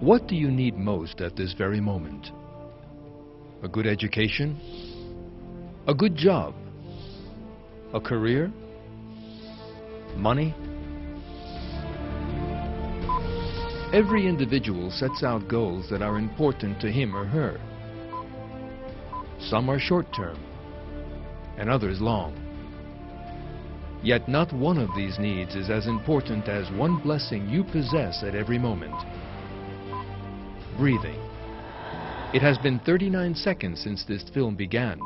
What do you need most at this very moment? A good education? A good job? A career? Money? Every individual sets out goals that are important to him or her. Some are short-term, and others long. Yet not one of these needs is as important as one blessing you possess at every moment. Breathing. It has been 39 seconds since this film began.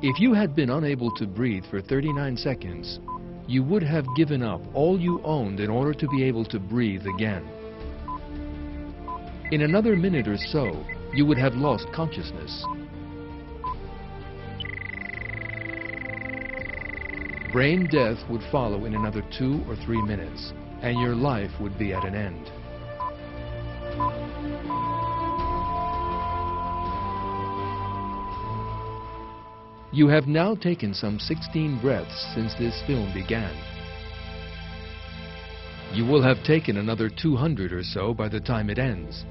If you had been unable to breathe for 39 seconds, you would have given up all you owned in order to be able to breathe again. In another minute or so, you would have lost consciousness. Brain death would follow in another 2 or 3 minutes, and your life would be at an end. You have now taken some 16 breaths since this film began. You will have taken another 200 or so by the time it ends.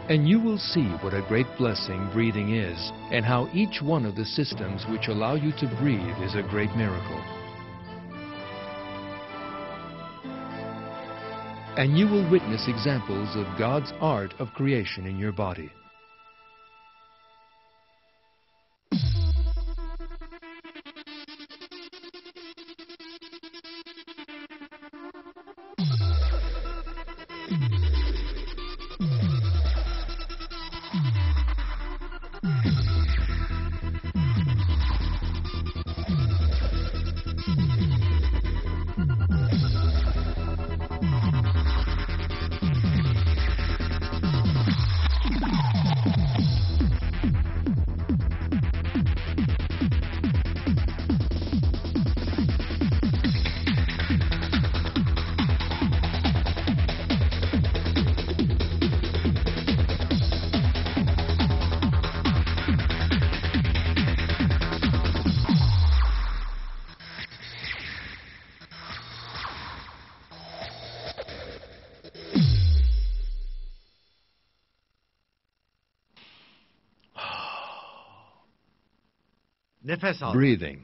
And you will see what a great blessing breathing is, and how each one of the systems which allow you to breathe is a great miracle. And you will witness examples of God's art of creation in your body. Breathing.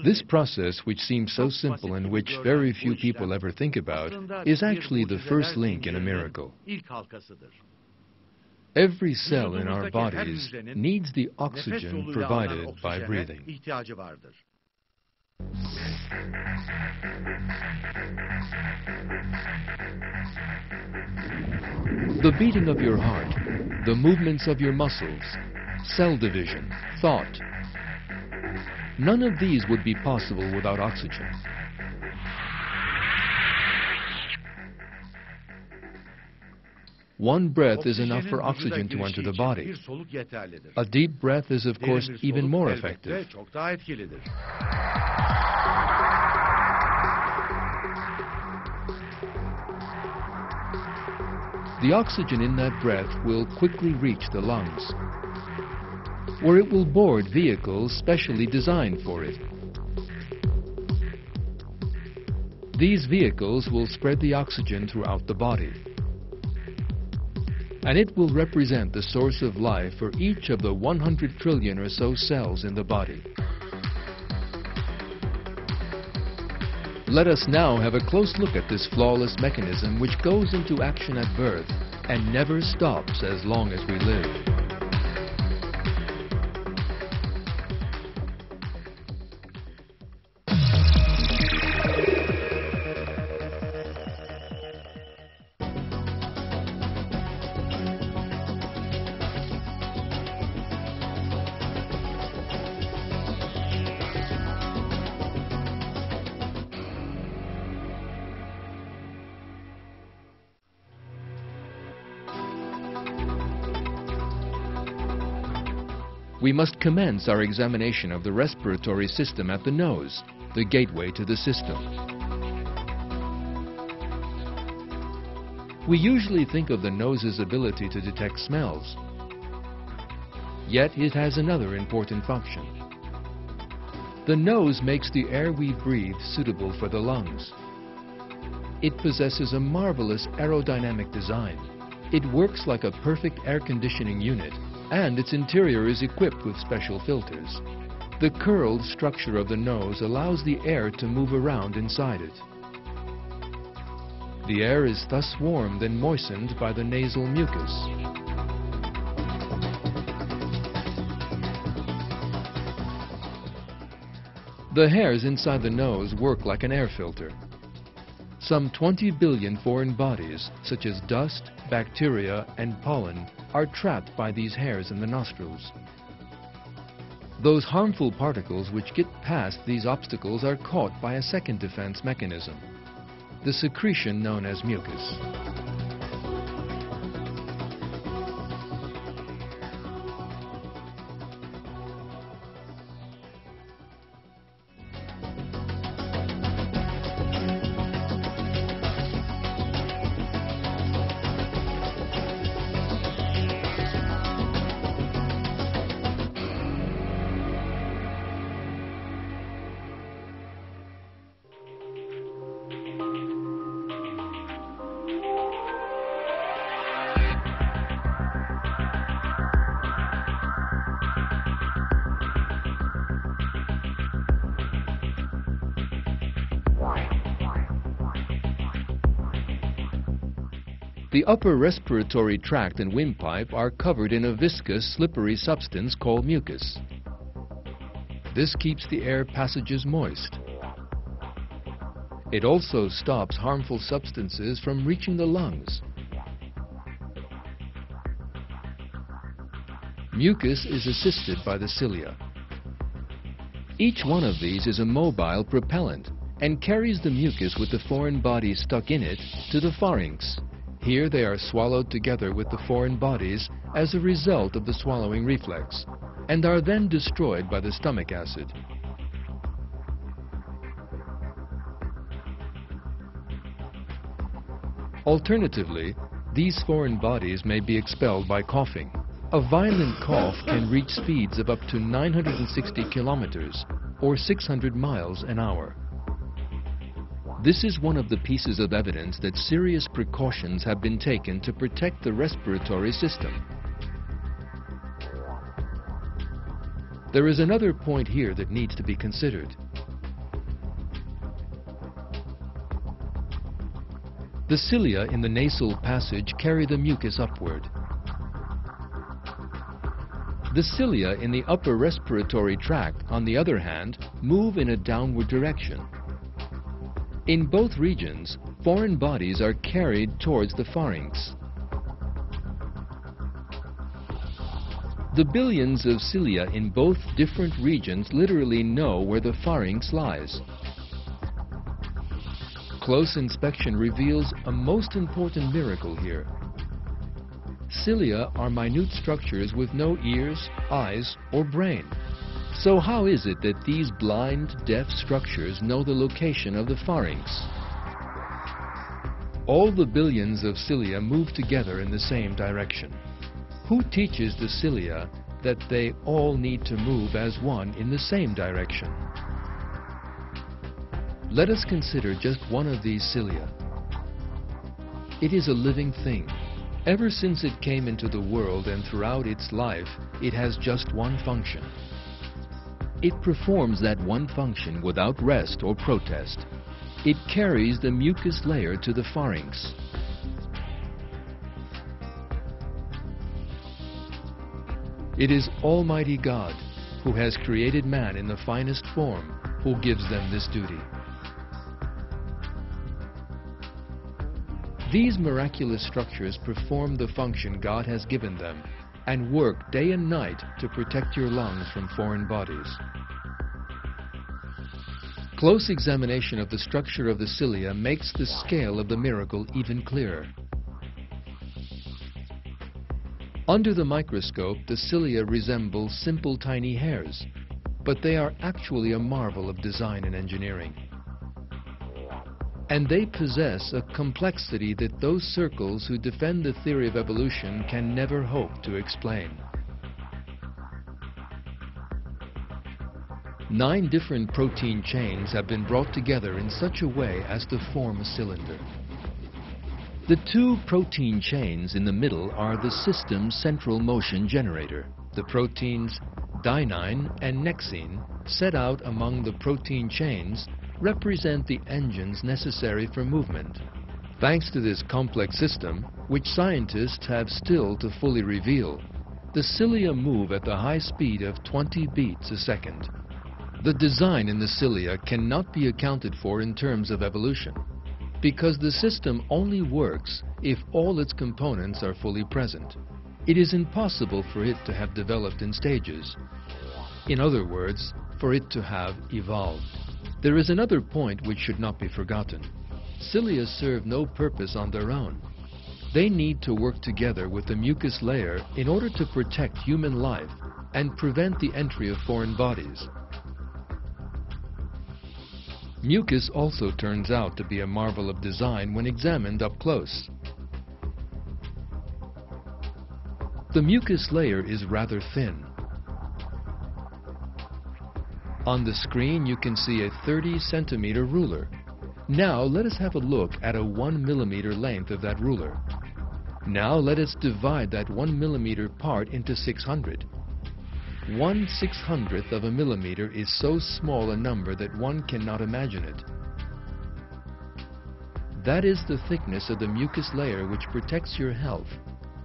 This process, which seems so simple and which very few people ever think about, is actually the first link in a miracle. Every cell in our bodies needs the oxygen provided by breathing. The beating of your heart, the movements of your muscles, cell division, thought. None of these would be possible without oxygen. One breath is enough for oxygen to enter the body. A deep breath is, of course, even more effective. The oxygen in that breath will quickly reach the lungs, where it will board vehicles specially designed for it. These vehicles will spread the oxygen throughout the body, and it will represent the source of life for each of the 100 trillion or so cells in the body. Let us now have a close look at this flawless mechanism which goes into action at birth and never stops as long as we live. We must commence our examination of the respiratory system at the nose, the gateway to the system. We usually think of the nose's ability to detect smells, yet it has another important function. The nose makes the air we breathe suitable for the lungs. It possesses a marvelous aerodynamic design. It works like a perfect air conditioning unit, and its interior is equipped with special filters. The curled structure of the nose allows the air to move around inside it. The air is thus warmed and moistened by the nasal mucus. The hairs inside the nose work like an air filter. Some 20 billion foreign bodies, such as dust, bacteria, and pollen, are trapped by these hairs in the nostrils. Those harmful particles which get past these obstacles are caught by a second defense mechanism, the secretion known as mucus. The upper respiratory tract and windpipe are covered in a viscous, slippery substance called mucus. This keeps the air passages moist. It also stops harmful substances from reaching the lungs. Mucus is assisted by the cilia. Each one of these is a mobile propellant and carries the mucus with the foreign bodies stuck in it to the pharynx. Here they are swallowed together with the foreign bodies as a result of the swallowing reflex, and are then destroyed by the stomach acid. Alternatively, these foreign bodies may be expelled by coughing. A violent cough can reach speeds of up to 960 kilometers or 600 miles an hour. This is one of the pieces of evidence that serious precautions have been taken to protect the respiratory system. There is another point here that needs to be considered. The cilia in the nasal passage carry the mucus upward. The cilia in the upper respiratory tract, on the other hand, move in a downward direction. In both regions, foreign bodies are carried towards the pharynx. The billions of cilia in both different regions literally know where the pharynx lies. Close inspection reveals a most important miracle here. Cilia are minute structures with no ears, eyes, or brain. So how is it that these blind, deaf structures know the location of the pharynx? All the billions of cilia move together in the same direction. Who teaches the cilia that they all need to move as one in the same direction? Let us consider just one of these cilia. It is a living thing. Ever since it came into the world and throughout its life, it has just one function. It performs that one function without rest or protest. It carries the mucus layer to the pharynx. It is Almighty God, who has created man in the finest form, who gives them this duty. These miraculous structures perform the function God has given them and work day and night to protect your lungs from foreign bodies. Close examination of the structure of the cilia makes the scale of the miracle even clearer. Under the microscope, the cilia resemble simple tiny hairs, but they are actually a marvel of design and engineering. And they possess a complexity that those circles who defend the theory of evolution can never hope to explain. 9 different protein chains have been brought together in such a way as to form a cylinder. The 2 protein chains in the middle are the system's central motion generator. The proteins dynein and nexine, set out among the protein chains, represent the engines necessary for movement. Thanks to this complex system, which scientists have still to fully reveal, the cilia move at the high speed of 20 beats a second. The design in the cilia cannot be accounted for in terms of evolution, because the system only works if all its components are fully present. It is impossible for it to have developed in stages. In other words, for it to have evolved. There is another point which should not be forgotten. Cilia serve no purpose on their own. They need to work together with the mucus layer in order to protect human life and prevent the entry of foreign bodies. Mucus also turns out to be a marvel of design when examined up close. The mucus layer is rather thin. On the screen you can see a 30-centimeter ruler. Now let us have a look at a 1 millimeter length of that ruler. Now let us divide that 1 millimeter part into 600. 1/600th of a millimeter is so small a number that one cannot imagine it. That is the thickness of the mucus layer which protects your health.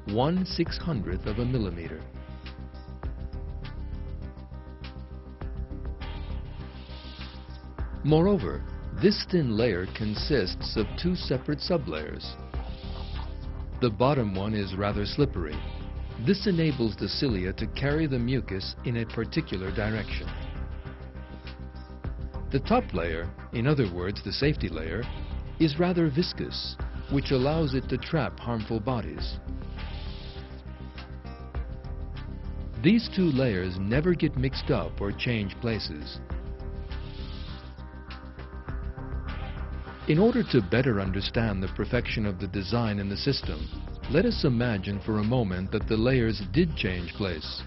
1/600th of a millimeter. Moreover, this thin layer consists of 2 separate sublayers. The bottom one is rather slippery. This enables the cilia to carry the mucus in a particular direction. The top layer, in other words the safety layer, is rather viscous, which allows it to trap harmful bodies. These 2 layers never get mixed up or change places. In order to better understand the perfection of the design in the system, let us imagine for a moment that the layers did change place.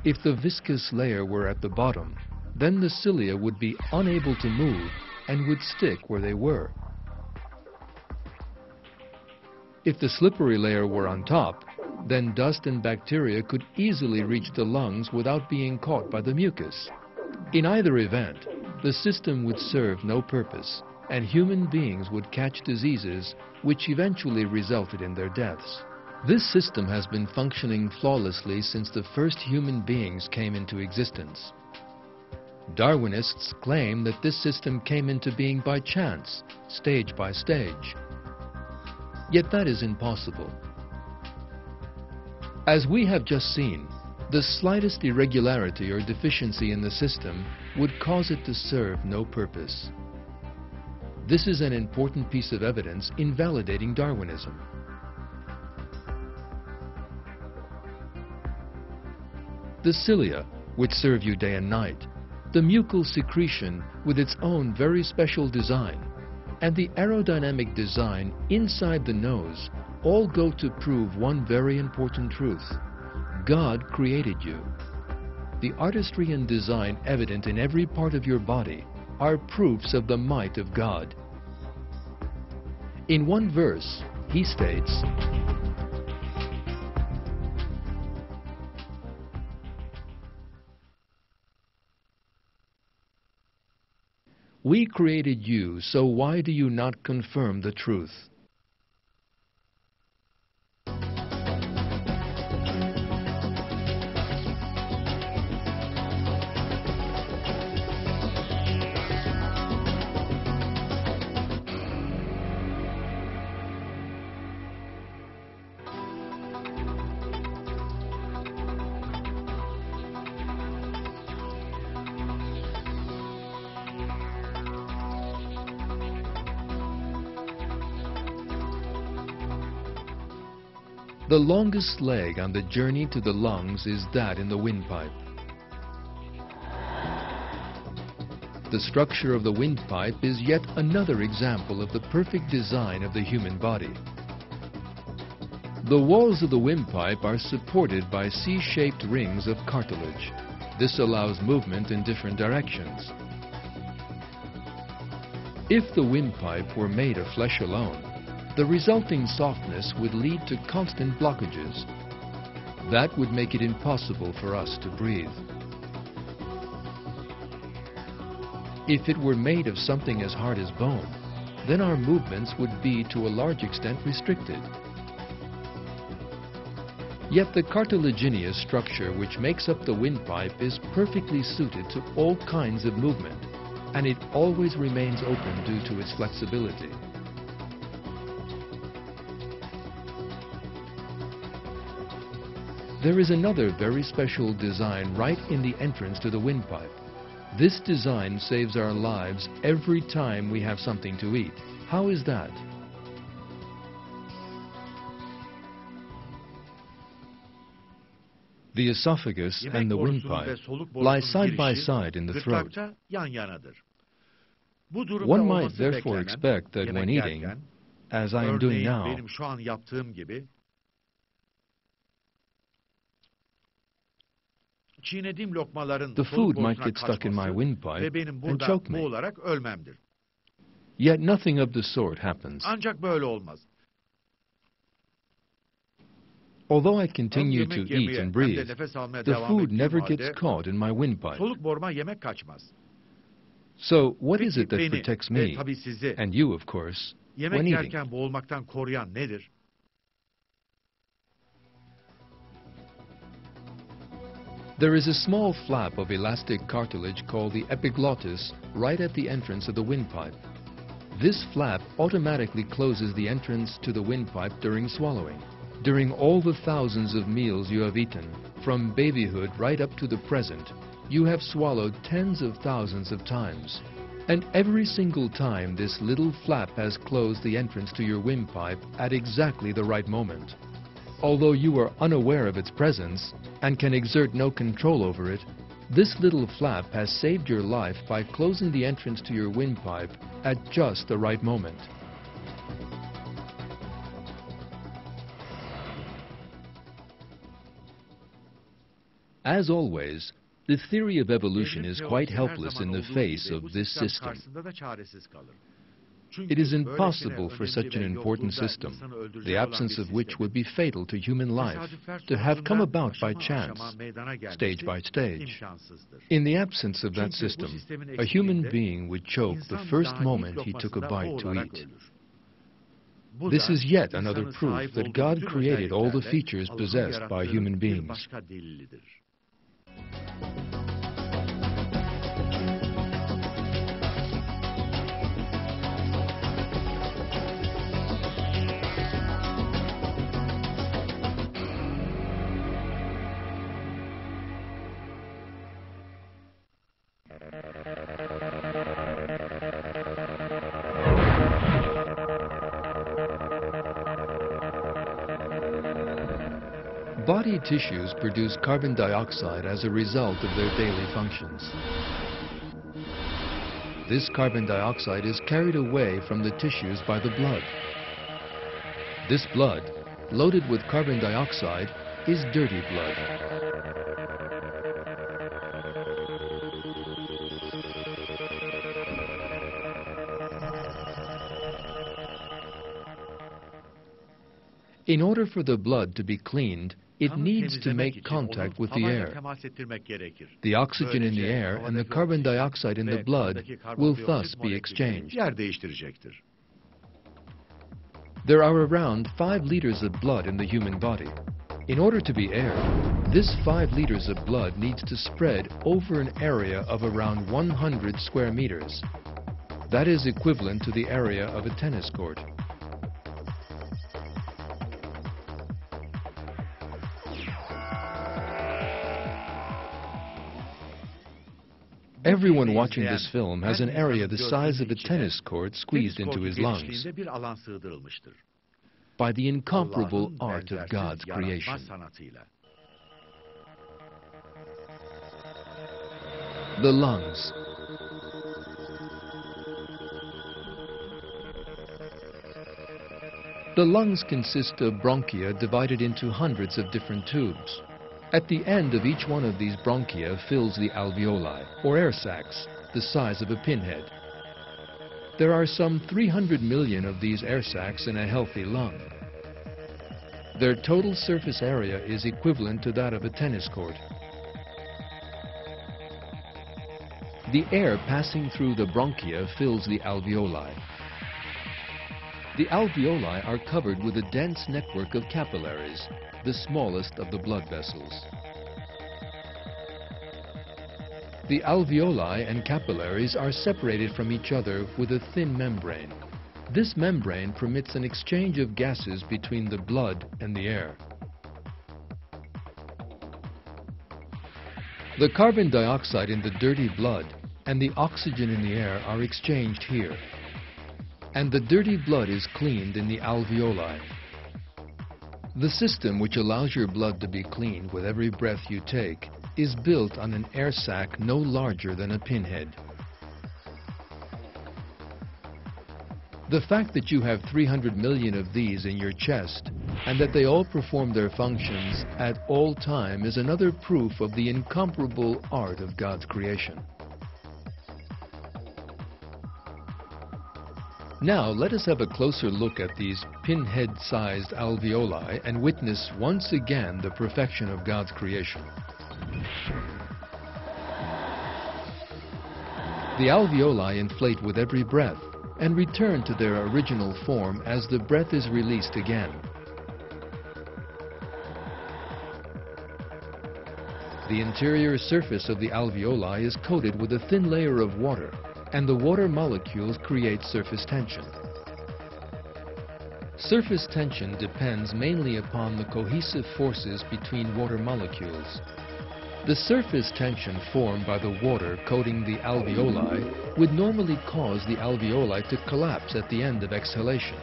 If the viscous layer were at the bottom, then the cilia would be unable to move and would stick where they were. If the slippery layer were on top, then dust and bacteria could easily reach the lungs without being caught by the mucus. In either event, the system would serve no purpose, and human beings would catch diseases which eventually resulted in their deaths. This system has been functioning flawlessly since the first human beings came into existence. Darwinists claim that this system came into being by chance, stage by stage. Yet that is impossible. As we have just seen, the slightest irregularity or deficiency in the system would cause it to serve no purpose. This is an important piece of evidence invalidating Darwinism. The cilia, which serve you day and night, the mucal secretion with its own very special design, and the aerodynamic design inside the nose all go to prove one very important truth. God created you. The artistry and design evident in every part of your body are proofs of the might of God. In one verse, he states, "We created you, so why do you not confirm the truth?" The longest leg on the journey to the lungs is that in the windpipe. The structure of the windpipe is yet another example of the perfect design of the human body. The walls of the windpipe are supported by C-shaped rings of cartilage. This allows movement in different directions. If the windpipe were made of flesh alone, the resulting softness would lead to constant blockages. That would make it impossible for us to breathe. If it were made of something as hard as bone, then our movements would be to a large extent restricted. Yet the cartilaginous structure which makes up the windpipe is perfectly suited to all kinds of movement, and it always remains open due to its flexibility. There is another very special design right in the entrance to the windpipe. This design saves our lives every time we have something to eat. How is that? The esophagus and the windpipe lie side by side in the throat. One might therefore expect that when eating, as I am doing now, the food might get stuck in my windpipe and choke me. Yet nothing of the sort happens. Although I continue to eat and breathe, the food never gets caught in my windpipe. So what is it that protects me, and you of course, when eating? There is a small flap of elastic cartilage called the epiglottis right at the entrance of the windpipe. This flap automatically closes the entrance to the windpipe during swallowing. During all the thousands of meals you have eaten, from babyhood right up to the present, you have swallowed tens of thousands of times. And every single time this little flap has closed the entrance to your windpipe at exactly the right moment. Although you are unaware of its presence and can exert no control over it, this little flap has saved your life by closing the entrance to your windpipe at just the right moment. As always, the theory of evolution is quite helpless in the face of this system. It is impossible for such an important system, the absence of which would be fatal to human life, to have come about by chance, stage by stage. In the absence of that system, a human being would choke the first moment he took a bite to eat. This is yet another proof that God created all the features possessed by human beings. Body tissues produce carbon dioxide as a result of their daily functions. This carbon dioxide is carried away from the tissues by the blood. This blood, loaded with carbon dioxide, is dirty blood. In order for the blood to be cleaned, it needs to make contact with the air. The oxygen in the air and the carbon dioxide in the blood will thus be exchanged. There are around 5 liters of blood in the human body. In order to be air, this 5 liters of blood needs to spread over an area of around 100 square meters. That is equivalent to the area of a tennis court. Everyone watching this film has an area the size of a tennis court squeezed into his lungs by the incomparable art of God's creation. The lungs. The lungs consist of bronchia divided into hundreds of different tubes. At the end of each one of these bronchia fills the alveoli, or air sacs, the size of a pinhead. There are some 300 million of these air sacs in a healthy lung. Their total surface area is equivalent to that of a tennis court. The air passing through the bronchia fills the alveoli. The alveoli are covered with a dense network of capillaries, the smallest of the blood vessels. The alveoli and capillaries are separated from each other with a thin membrane. This membrane permits an exchange of gases between the blood and the air. The carbon dioxide in the dirty blood and the oxygen in the air are exchanged here, and the dirty blood is cleaned in the alveoli. The system which allows your blood to be cleaned with every breath you take is built on an air sac no larger than a pinhead. The fact that you have 300 million of these in your chest and that they all perform their functions at all time is another proof of the incomparable art of God's creation. Now let us have a closer look at these pinhead-sized alveoli and witness once again the perfection of God's creation. The alveoli inflate with every breath and return to their original form as the breath is released again. The interior surface of the alveoli is coated with a thin layer of water, and the water molecules create surface tension. Surface tension depends mainly upon the cohesive forces between water molecules. The surface tension formed by the water coating the alveoli would normally cause the alveoli to collapse at the end of exhalation.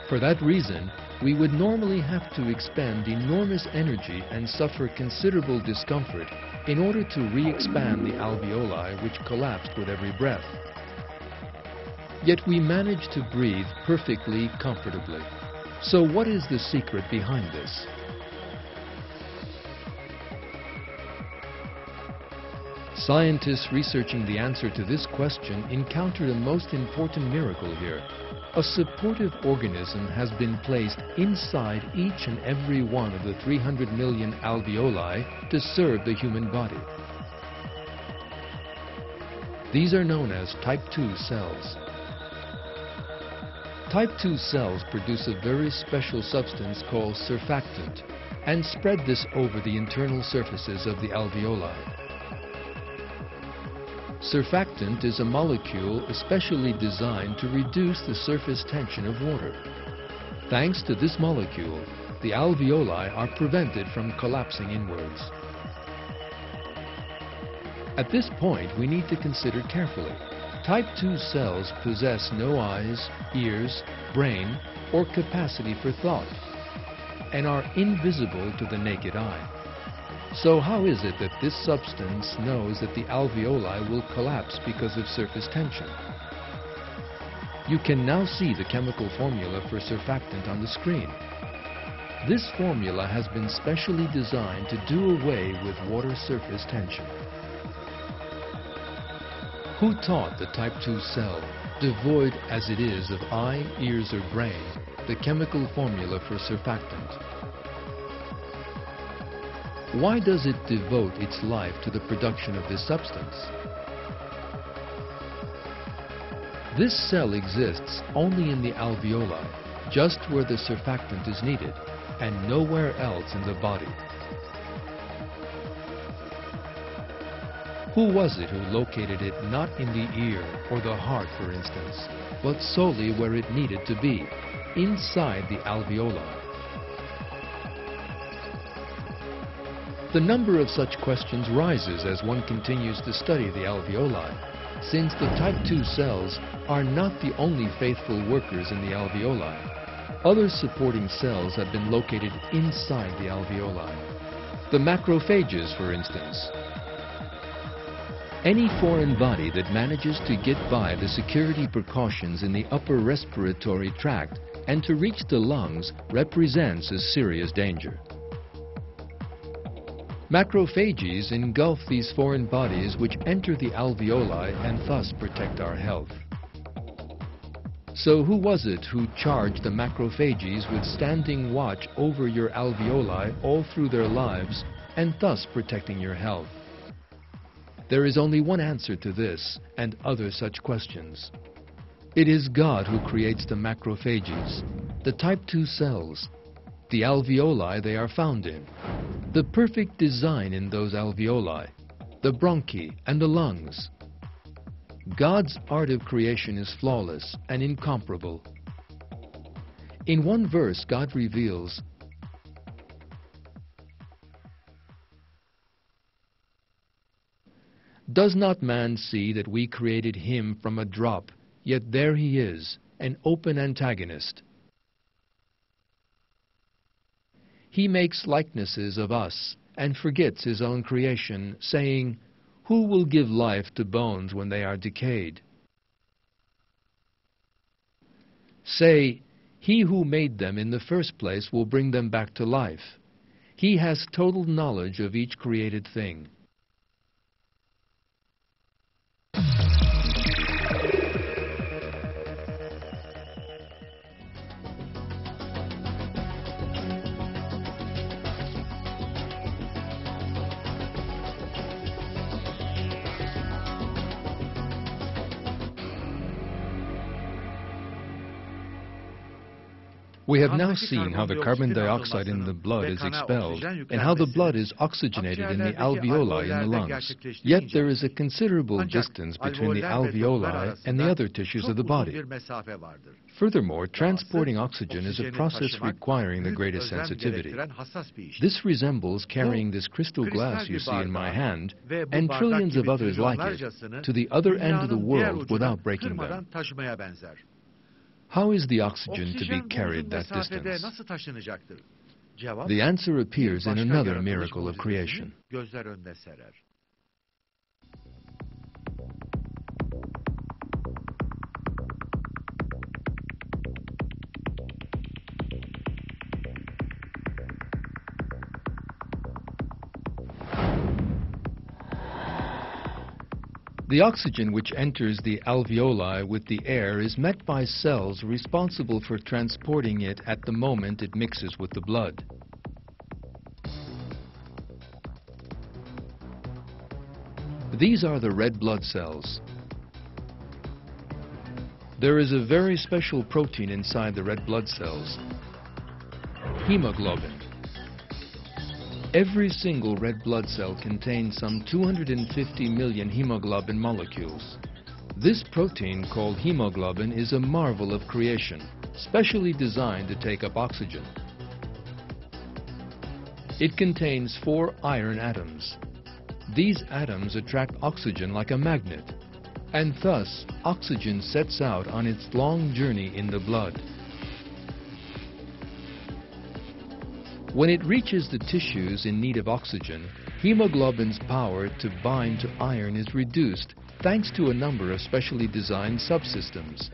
For that reason, we would normally have to expend enormous energy and suffer considerable discomfort in order to re-expand the alveoli which collapsed with every breath. Yet we manage to breathe perfectly comfortably. So what is the secret behind this? Scientists researching the answer to this question encountered a most important miracle here. A supportive organism has been placed inside each and every one of the 300 million alveoli to serve the human body. These are known as type 2 cells. Type 2 cells produce a very special substance called surfactant and spread this over the internal surfaces of the alveoli. Surfactant is a molecule especially designed to reduce the surface tension of water. Thanks to this molecule, the alveoli are prevented from collapsing inwards. At this point, we need to consider carefully. Type 2 cells possess no eyes, ears, brain, or capacity for thought, and are invisible to the naked eye. So how is it that this substance knows that the alveoli will collapse because of surface tension? You can now see the chemical formula for surfactant on the screen. This formula has been specially designed to do away with water surface tension. Who taught the type 2 cell, devoid as it is of eye, ears, or brain, the chemical formula for surfactant? Why does it devote its life to the production of this substance? This cell exists only in the alveoli, just where the surfactant is needed, and nowhere else in the body. Who was it who located it not in the ear or the heart, for instance, but solely where it needed to be, inside the alveoli? The number of such questions rises as one continues to study the alveoli, since the type 2 cells are not the only faithful workers in the alveoli. Other supporting cells have been located inside the alveoli. The macrophages, for instance. Any foreign body that manages to get by the security precautions in the upper respiratory tract and to reach the lungs represents a serious danger. Macrophages engulf these foreign bodies which enter the alveoli and thus protect our health. So who was it who charged the macrophages with standing watch over your alveoli all through their lives and thus protecting your health? There is only one answer to this and other such questions. It is God who creates the macrophages, the type II cells, the alveoli they are found in, the perfect design in those alveoli, the bronchi and the lungs. God's art of creation is flawless and incomparable. In one verse, God reveals, "Does not man see that we created him from a drop, yet there he is, an open antagonist? He makes likenesses of us and forgets his own creation, saying, Who will give life to bones when they are decayed? Say, he who made them in the first place will bring them back to life. He has total knowledge of each created thing." We have now seen how the carbon dioxide in the blood is expelled and how the blood is oxygenated in the alveoli in the lungs. Yet there is a considerable distance between the alveoli and the other tissues of the body. Furthermore, transporting oxygen is a process requiring the greatest sensitivity. This resembles carrying this crystal glass you see in my hand and trillions of others like it to the other end of the world without breaking them. How is the oxygen to be carried that distance? The answer appears in another miracle of creation. The oxygen which enters the alveoli with the air is met by cells responsible for transporting it at the moment it mixes with the blood. These are the red blood cells. There is a very special protein inside the red blood cells, hemoglobin. Every single red blood cell contains some 250 million hemoglobin molecules. This protein, called hemoglobin, is a marvel of creation, specially designed to take up oxygen. It contains 4 iron atoms. These atoms attract oxygen like a magnet, and thus oxygen sets out on its long journey in the blood. When it reaches the tissues in need of oxygen, hemoglobin's power to bind to iron is reduced thanks to a number of specially designed subsystems.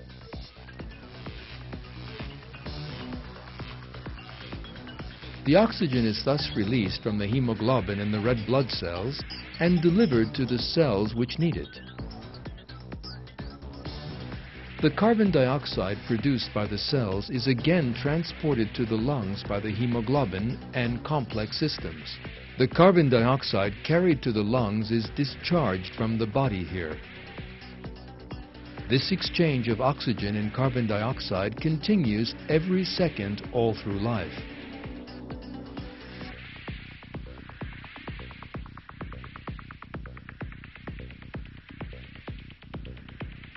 The oxygen is thus released from the hemoglobin in the red blood cells and delivered to the cells which need it. The carbon dioxide produced by the cells is again transported to the lungs by the hemoglobin and complex systems. The carbon dioxide carried to the lungs is discharged from the body here. This exchange of oxygen and carbon dioxide continues every second all through life.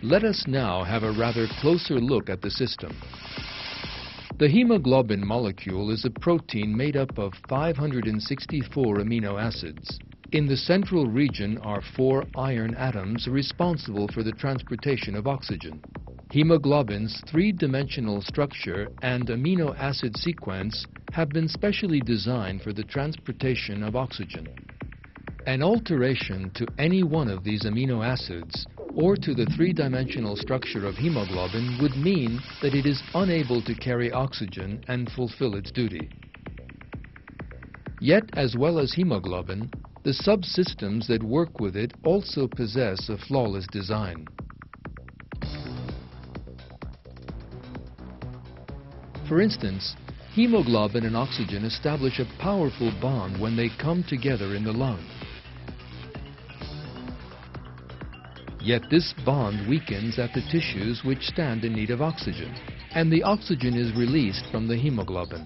Let us now have a rather closer look at the system. The hemoglobin molecule is a protein made up of 564 amino acids. In the central region are 4 iron atoms responsible for the transportation of oxygen. Hemoglobin's 3-dimensional structure and amino acid sequence have been specially designed for the transportation of oxygen. An alteration to any one of these amino acids or to the 3-dimensional structure of hemoglobin would mean that it is unable to carry oxygen and fulfill its duty. Yet, as well as hemoglobin, the subsystems that work with it also possess a flawless design. For instance, hemoglobin and oxygen establish a powerful bond when they come together in the lung. Yet this bond weakens at the tissues which stand in need of oxygen, and the oxygen is released from the hemoglobin.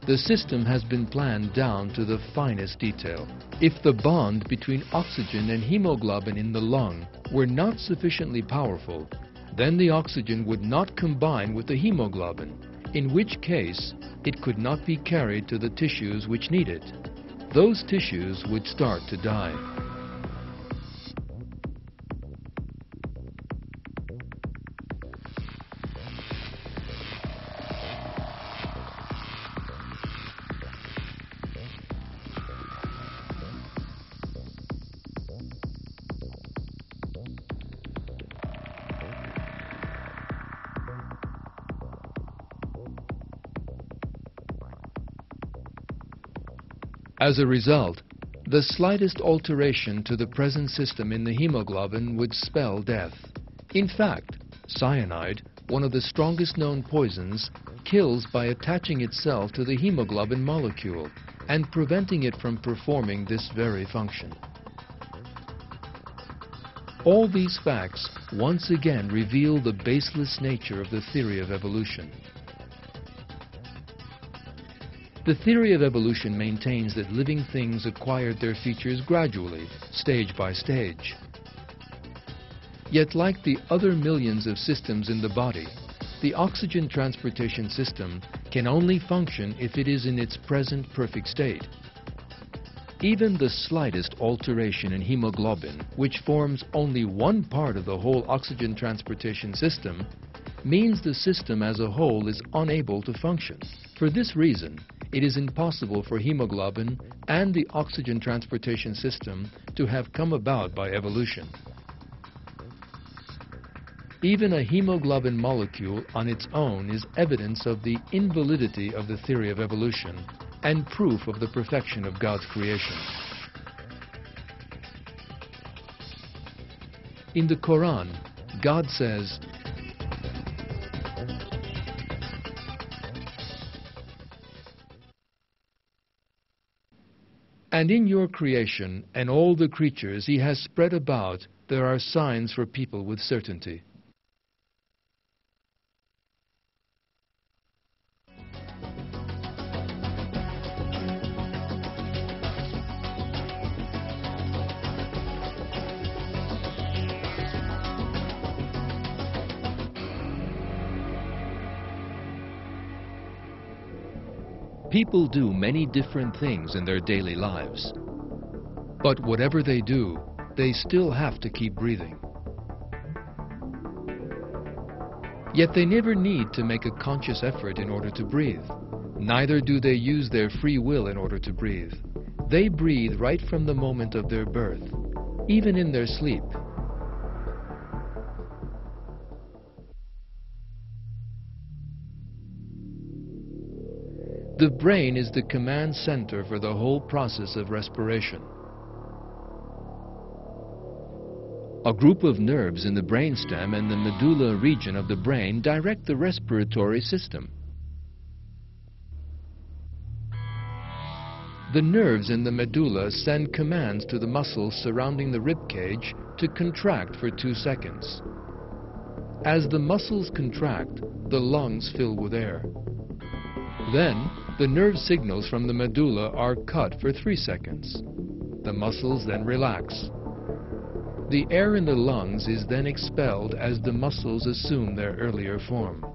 The system has been planned down to the finest detail. If the bond between oxygen and hemoglobin in the lung were not sufficiently powerful, then the oxygen would not combine with the hemoglobin, in which case it could not be carried to the tissues which need it. Those tissues would start to die. As a result, the slightest alteration to the present system in the hemoglobin would spell death. In fact, cyanide, one of the strongest known poisons, kills by attaching itself to the hemoglobin molecule and preventing it from performing this very function. All these facts once again reveal the baseless nature of the theory of evolution. The theory of evolution maintains that living things acquired their features gradually, stage by stage. Yet, like the other millions of systems in the body, the oxygen transportation system can only function if it is in its present perfect state. Even the slightest alteration in hemoglobin, which forms only one part of the whole oxygen transportation system, means the system as a whole is unable to function. For this reason, it is impossible for hemoglobin and the oxygen transportation system to have come about by evolution. Even a hemoglobin molecule on its own is evidence of the invalidity of the theory of evolution and proof of the perfection of God's creation. In the Quran, God says, "And in your creation and all the creatures He has spread about, there are signs for people with certainty." People do many different things in their daily lives. But whatever they do, they still have to keep breathing. Yet they never need to make a conscious effort in order to breathe. Neither do they use their free will in order to breathe. They breathe right from the moment of their birth, even in their sleep. The brain is the command center for the whole process of respiration. A group of nerves in the brainstem and the medulla region of the brain direct the respiratory system. The nerves in the medulla send commands to the muscles surrounding the rib cage to contract for 2 seconds. As the muscles contract, the lungs fill with air. Then, the nerve signals from the medulla are cut for 3 seconds. The muscles then relax. The air in the lungs is then expelled as the muscles assume their earlier form.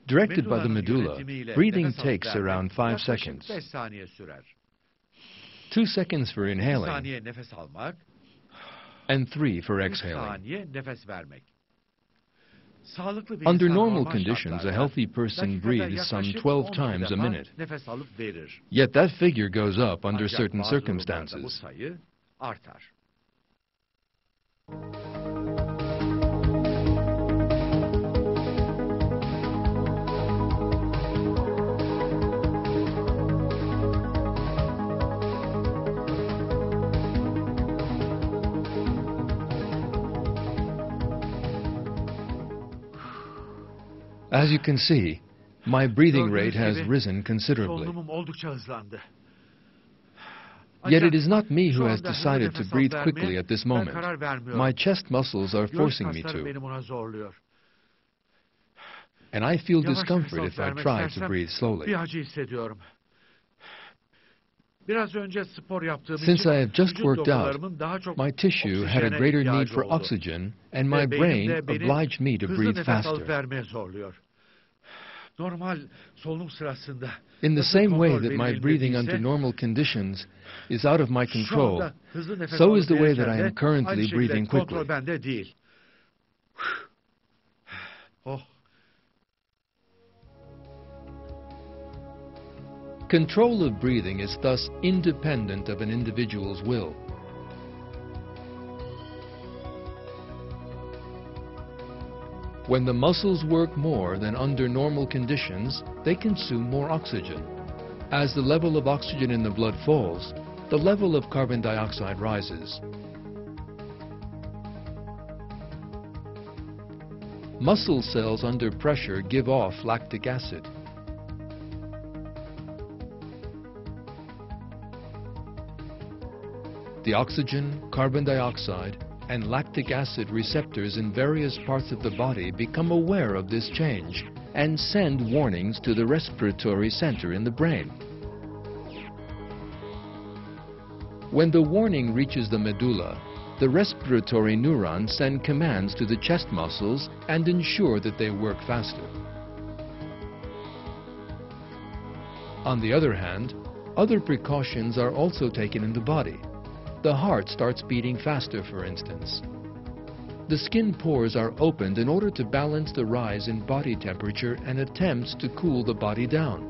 Directed by the medulla, breathing takes around 5 seconds. 2 seconds for inhaling, and 3 for exhaling. Under normal conditions, a healthy person breathes some 12 times a minute. Yet that figure goes up under certain circumstances. As you can see, my breathing rate has risen considerably. Solunumum oldukça hızlandı. Yet it is not me who has decided to breathe quickly at this moment. My chest muscles are forcing me to, Beni buna zorluyor. and I feel Yavaş discomfort nefes if I vermek try to istersem breathe slowly. bir acı hissediyorum. Biraz önce spor yaptığım Since için I have just vücut worked out, dokularımın daha çok my tissue had a oksijene greater need ihtiyacı for oldu. oxygen, and my Ve beynim brain de beni obliged me to hızlı breathe nefes alıp faster. vermeye zorluyor. Normal solunum sırasında In the nasıl same way kontrol that benim my elimde breathing değilse, under normal conditions is out of my şu control, anda hızlı nefes so alıp is the way that I verirken am de currently aynı şekilde breathing kontrol quickly. bende değil. Oh. Control of breathing is thus independent of an individual's will. When the muscles work more than under normal conditions, they consume more oxygen. As the level of oxygen in the blood falls, the level of carbon dioxide rises. Muscle cells under pressure give off lactic acid. The oxygen, carbon dioxide, and lactic acid receptors in various parts of the body become aware of this change and send warnings to the respiratory center in the brain. When the warning reaches the medulla, the respiratory neurons send commands to the chest muscles and ensure that they work faster. On the other hand, other precautions are also taken in the body. The heart starts beating faster, for instance. The skin pores are opened in order to balance the rise in body temperature and attempts to cool the body down.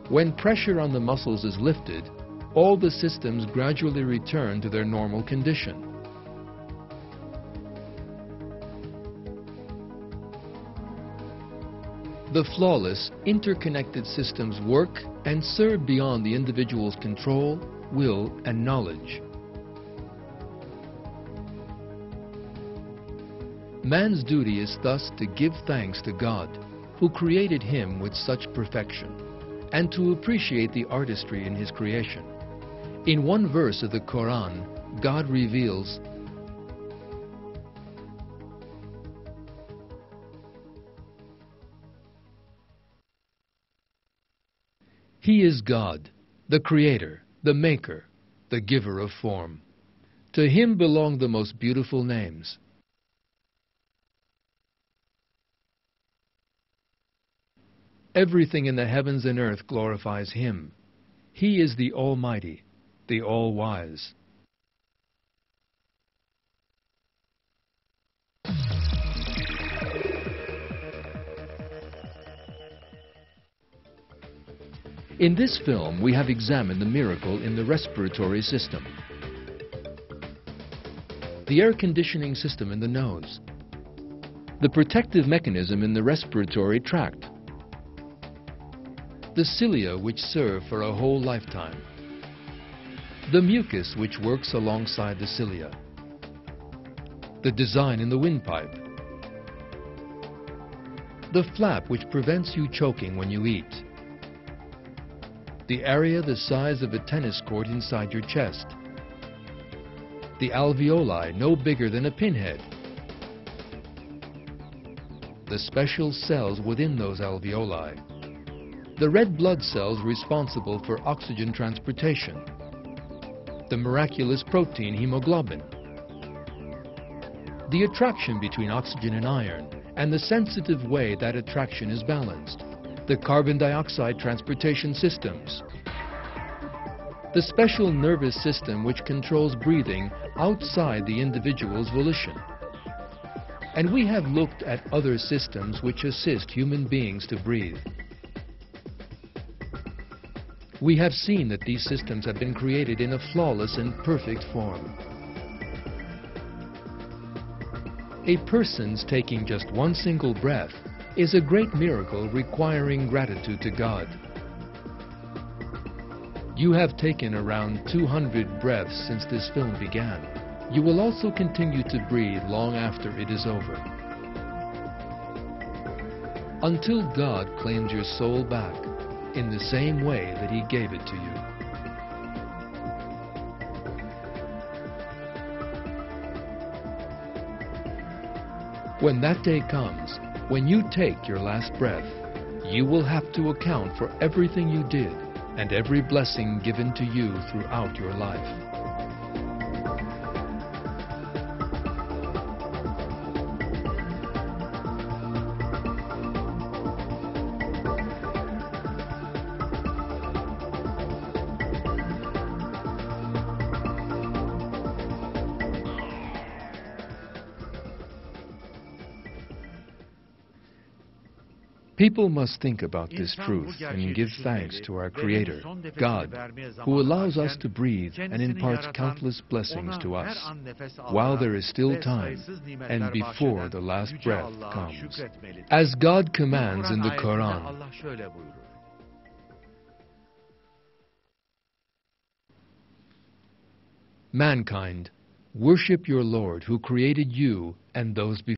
When pressure on the muscles is lifted, all the systems gradually return to their normal condition. The flawless, interconnected systems work and serve beyond the individual's control, will, and knowledge. Man's duty is thus to give thanks to God, who created him with such perfection, and to appreciate the artistry in his creation. In one verse of the Quran, God reveals, He is God, the Creator, the Maker, the Giver of form. To Him belong the most beautiful names. Everything in the heavens and earth glorifies Him. He is the Almighty, the All-Wise. In this film, we have examined the miracle in the respiratory system. The air conditioning system in the nose. The protective mechanism in the respiratory tract. The cilia which serve for a whole lifetime. The mucus which works alongside the cilia. The design in the windpipe. The flap which prevents you choking when you eat. The area the size of a tennis court inside your chest. The alveoli no bigger than a pinhead. The special cells within those alveoli. The red blood cells responsible for oxygen transportation. The miraculous protein hemoglobin. The attraction between oxygen and iron, and the sensitive way that attraction is balanced. The carbon dioxide transportation systems. The special nervous system which controls breathing outside the individual's volition. And we have looked at other systems which assist human beings to breathe. We have seen that these systems have been created in a flawless and perfect form. A person's taking just one single breath is a great miracle requiring gratitude to God. You have taken around 200 breaths since this film began. You will also continue to breathe long after it is over. Until God claims your soul back in the same way that He gave it to you. When that day comes, when you take your last breath, you will have to account for everything you did and every blessing given to you throughout your life. People must think about this truth and give thanks to our Creator, God, who allows us to breathe and imparts countless blessings to us while there is still time and before the last breath comes. As God commands in the Quran, "Mankind, worship your Lord who created you and those before